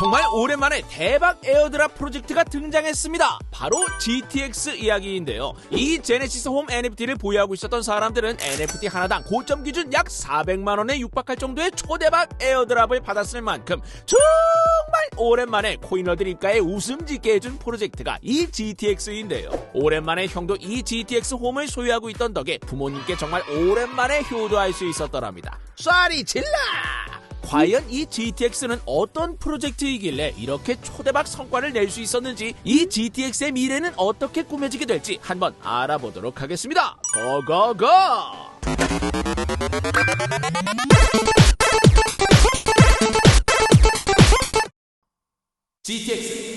정말 오랜만에 대박 에어드랍 프로젝트가 등장했습니다. 바로 GTX 이야기인데요. 이 제네시스 홈 NFT를 보유하고 있었던 사람들은 NFT 하나당 고점 기준 약 400만원에 육박할 정도의 초대박 에어드랍을 받았을 만큼 정말 오랜만에 코인러들 입가에 웃음 짓게 해준 프로젝트가 이 GTX인데요. 오랜만에 형도 이 GTX 홈을 소유하고 있던 덕에 부모님께 정말 오랜만에 효도할 수 있었더랍니다. 쏴리 질러! 과연 이 GTX는 어떤 프로젝트이길래 이렇게 초대박 성과를 낼 수 있었는지, 이 GTX의 미래는 어떻게 꾸며지게 될지 한번 알아보도록 하겠습니다. 고고고! GTX.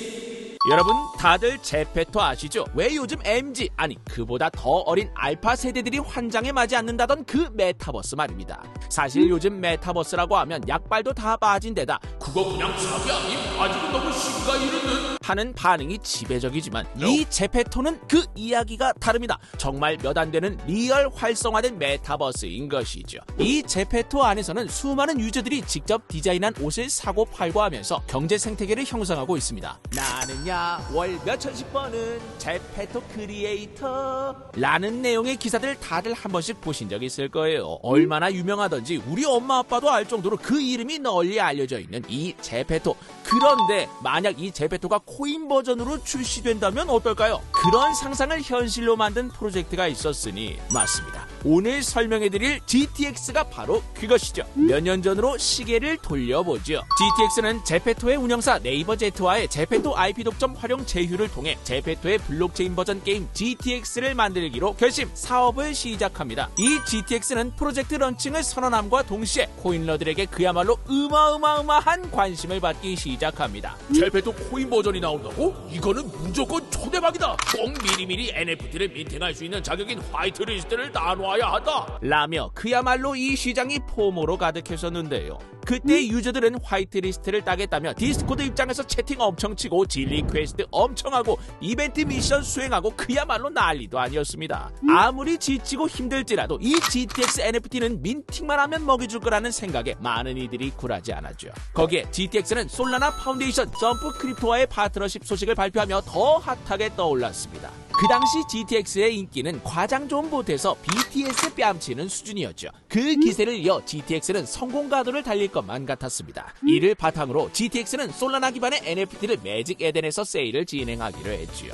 여러분 다들 제페토 아시죠? 왜 요즘 MZ 아니 그보다 더 어린 알파 세대들이 환장에 맞지 않는다던 그 메타버스 말입니다. 사실 요즘 메타버스라고 하면 약발도 다 빠진 데다 그거 그냥 사기 아님? 아직은 너무 시기가 이르는 하는 반응이 지배적이지만 이 제페토는 그 이야기가 다릅니다. 정말 몇 안 되는 리얼 활성화된 메타버스인 것이죠. 이 제페토 안에서는 수많은 유저들이 직접 디자인한 옷을 사고 팔고 하면서 경제 생태계를 형성하고 있습니다. 나는야 월 몇천씩 버는 제페토 크리에이터 라는 내용의 기사들 다들 한 번씩 보신 적 있을 거예요. 얼마나 유명하던지 우리 엄마 아빠도 알 정도로 그 이름이 널리 알려져 있는 이 제페토. 그런데 만약 이 제페토가 코인 버전으로 출시된다면 어떨까요? 그런 상상을 현실로 만든 프로젝트가 있었으니 맞습니다. 오늘 설명해드릴 GTX가 바로 그것이죠. 몇 년 전으로 시계를 돌려보죠. GTX는 제페토의 운영사 네이버 제트와의 제페토 IP 독점 활용 제휴를 통해 제페토의 블록체인 버전 게임 GTX를 만들기로 결심, 사업을 시작합니다. 이 GTX는 프로젝트 런칭을 선언함과 동시에 코인러들에게 그야말로 어마어마한 관심을 받기 시작합니다. 제페토 코인 버전이 나온다고? 이거는 무조건 초대박이다. 꼭 미리미리 NFT를 민팅할 수 있는 자격인 화이트리스트를 나눠야 하다 라며 그야말로 이 시장이 포모로 가득했었는데요. 그때 유저들은 화이트리스트를 따겠다며 디스코드 입장에서 채팅 엄청 치고 진리 퀘스트 엄청 하고 이벤트 미션 수행하고 그야말로 난리도 아니었습니다. 아무리 지치고 힘들지라도 이 GTX NFT는 민팅만 하면 먹여줄 거라는 생각에 많은 이들이 굴하지 않았죠. 거기에 GTX는 솔라나 파운데이션, 점프 크립토와의 파트너십 소식을 발표하며 더 핫하게 떠올랐습니다. 그 당시 GTX의 인기는 과장 좀 못해서 BTS 뺨치는 수준이었죠. 그 기세를 이어 GTX는 성공 가도를 달릴 것만 같았습니다. 이를 바탕으로 GTX는 솔라나 기반의 NFT를 매직 에덴에서 세일을 진행하기로 했지요.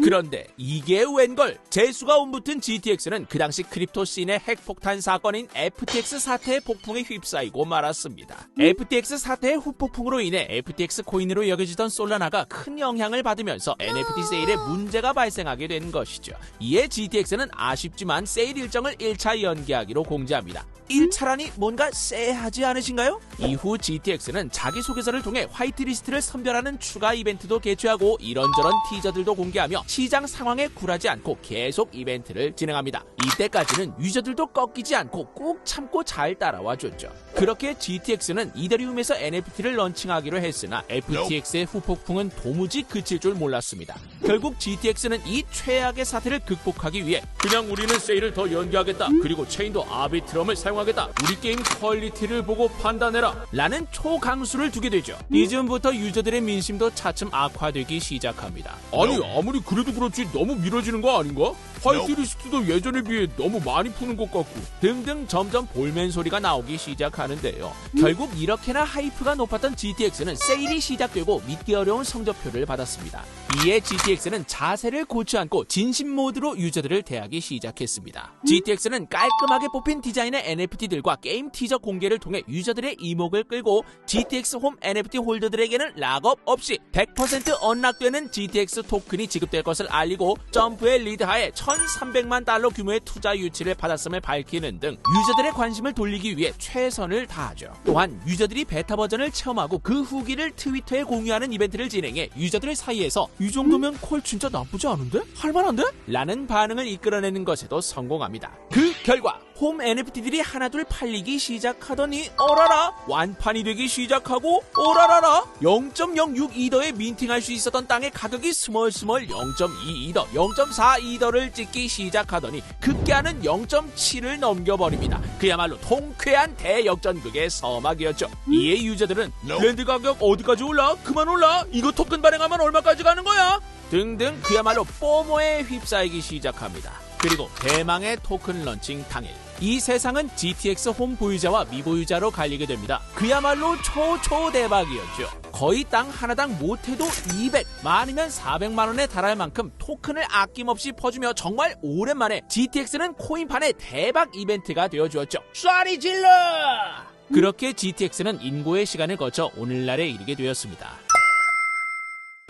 그런데 이게 웬걸, 재수가 온붙은 GTX는 그 당시 크립토 씬의 핵폭탄 사건인 FTX 사태의 폭풍에 휩싸이고 말았습니다. FTX 사태의 후폭풍으로 인해 FTX 코인으로 여겨지던 솔라나가 큰 영향을 받으면서 NFT 세일에 문제가 발생하게 된 것이죠. 이에 GTX는 아쉽지만 세일 일정을 1차 연기하기로 공지합니다. 1차라니 뭔가 쎄하지 않으신가요? 이후 GTX는 자기소개서를 통해 화이트리스트를 선별하는 추가 이벤트도 개최하고 이런저런 티저들도 공개하며 시장 상황에 굴하지 않고 계속 이벤트를 진행합니다. 이때까지는 유저들도 꺾이지 않고 꾹 참고 잘 따라와줬죠. 그렇게 GTX는 이더리움에서 NFT를 런칭하기로 했으나 FTX의 후폭풍은 도무지 그칠 줄 몰랐습니다. 결국 GTX는 이 최악의 사태를 극복하기 위해 그냥 우리는 세일을 더 연기하겠다. 그리고 체인도 아비트럼을 사용하겠다. 우리 게임 퀄리티를 보고 판단해라 라는 초강수를 두게 되죠. 이즈음부터 유저들의 민심도 차츰 악화되기 시작합니다. 아니 아무리 그래도 그렇지 너무 미뤄지는 거 아닌가? 화이트리스트도 예전에 비해 너무 많이 푸는 것 같고 등등 점점 볼멘 소리가 나오기 시작하는데요. 결국 이렇게나 하이프가 높았던 GTX는 세일이 시작되고 믿기 어려운 성적표를 받았습니다. 이에 GTX는 자세를 고치 않고 진심 모드로 유저들을 대하기 시작했습니다. GTX는 깔끔하게 뽑힌 디자인의 NFT들과 게임 티저 공개를 통해 유저들의 이목을 끌고 GTX 홈 NFT 홀더들에게는 락업 없이 100% 언락되는 GTX 토큰이 지급될 것을 알리고 점프의 리드하에 1,300만 달러 규모의 투자 유치를 받았음을 밝히는 등 유저들의 관심을 돌리기 위해 최선을 다하죠. 또한 유저들이 베타 버전을 체험하고 그 후기를 트위터에 공유하는 이벤트를 진행해 유저들 사이에서 이 정도면 콜 진짜 나쁘지 않은데? 할만한데? 라는 반응을 이끌어내는 것에도 성공합니다. 그 결과 홈 NFT들이 하나둘 팔리기 시작하더니 어라라 완판이 되기 시작하고 어라라라 0.06 이더에 민팅할 수 있었던 땅의 가격이 스멀스멀 0.2 이더, 0.4 이더를 찍기 시작하더니 급기야는 0.7을 넘겨버립니다. 그야말로 통쾌한 대역전극의 서막이었죠. 이에 유저들은 랜드 가격 어디까지 올라? 그만 올라? 이거 토큰 발행하면 얼마까지 가는 거야? 등등 그야말로 포모에 휩싸이기 시작합니다. 그리고 대망의 토큰 런칭 당일 이 세상은 GTX 홈 보유자와 미보유자로 갈리게 됩니다. 그야말로 초대박이었죠. 거의 땅 하나당 못해도 200, 많으면 400만 원에 달할 만큼 토큰을 아낌없이 퍼주며 정말 오랜만에 GTX는 코인판의 대박 이벤트가 되어주었죠. 쏴리 질러! 그렇게 GTX는 인고의 시간을 거쳐 오늘날에 이르게 되었습니다.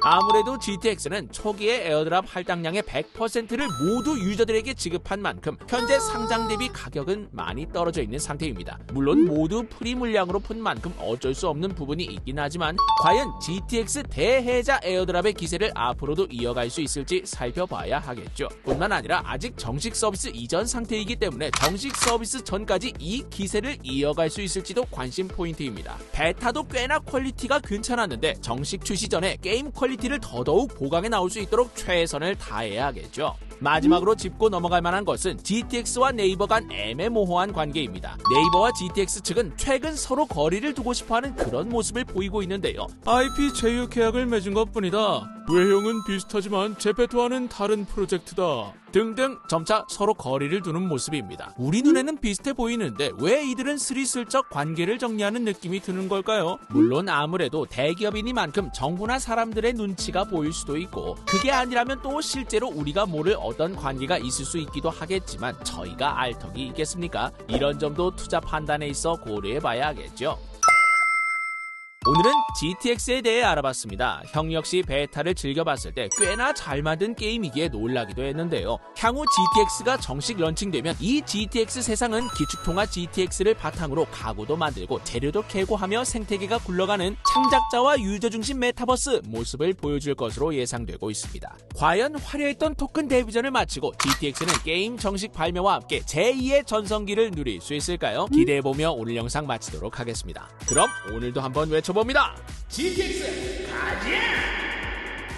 아무래도 GTX는 초기에 에어드랍 할당량의 100%를 모두 유저들에게 지급한 만큼 현재 상장 대비 가격은 많이 떨어져 있는 상태입니다. 물론 모두 프리 물량으로 푼 만큼 어쩔 수 없는 부분이 있긴 하지만 과연 GTX 대해자 에어드랍의 기세를 앞으로도 이어갈 수 있을지 살펴봐야 하겠죠. 뿐만 아니라 아직 정식 서비스 이전 상태이기 때문에 정식 서비스 전까지 이 기세를 이어갈 수 있을지도 관심 포인트입니다. 베타도 꽤나 퀄리티가 괜찮았는데 정식 출시 전에 게임 퀄리티를 더더욱 보강해 나올 수 있도록 최선을 다해야 하겠죠. 마지막으로 짚고 넘어갈 만한 것은 GTX와 네이버 간 애매모호한 관계입니다. 네이버와 GTX 측은 최근 서로 거리를 두고 싶어하는 그런 모습을 보이고 있는데요. IP 제휴 계약을 맺은 것뿐이다. 외형은 비슷하지만 제페토와는 다른 프로젝트다. 등등 점차 서로 거리를 두는 모습입니다. 우리 눈에는 비슷해 보이는데 왜 이들은 스리슬쩍 관계를 정리하는 느낌이 드는 걸까요? 물론 아무래도 대기업이니만큼 정부나 사람들의 눈치가 보일 수도 있고 그게 아니라면 또 실제로 우리가 모를 어떤 관계가 있을 수 있기도 하겠지만 저희가 알 턱이 있겠습니까? 이런 점도 투자 판단에 있어 고려해봐야 하겠죠. 오늘은 GTX에 대해 알아봤습니다. 형 역시 베타를 즐겨봤을 때 꽤나 잘 만든 게임이기에 놀라기도 했는데요. 향후 GTX가 정식 런칭되면 이 GTX 세상은 기축통화 GTX를 바탕으로 가구도 만들고 재료도 캐고하며 생태계가 굴러가는 창작자와 유저 중심 메타버스 모습을 보여줄 것으로 예상되고 있습니다. 과연 화려했던 토큰 데뷔전을 마치고 GTX는 게임 정식 발매와 함께 제2의 전성기를 누릴 수 있을까요? 기대해보며 오늘 영상 마치도록 하겠습니다. 그럼 오늘도 한번 외쳐봅니다. GTX 가자!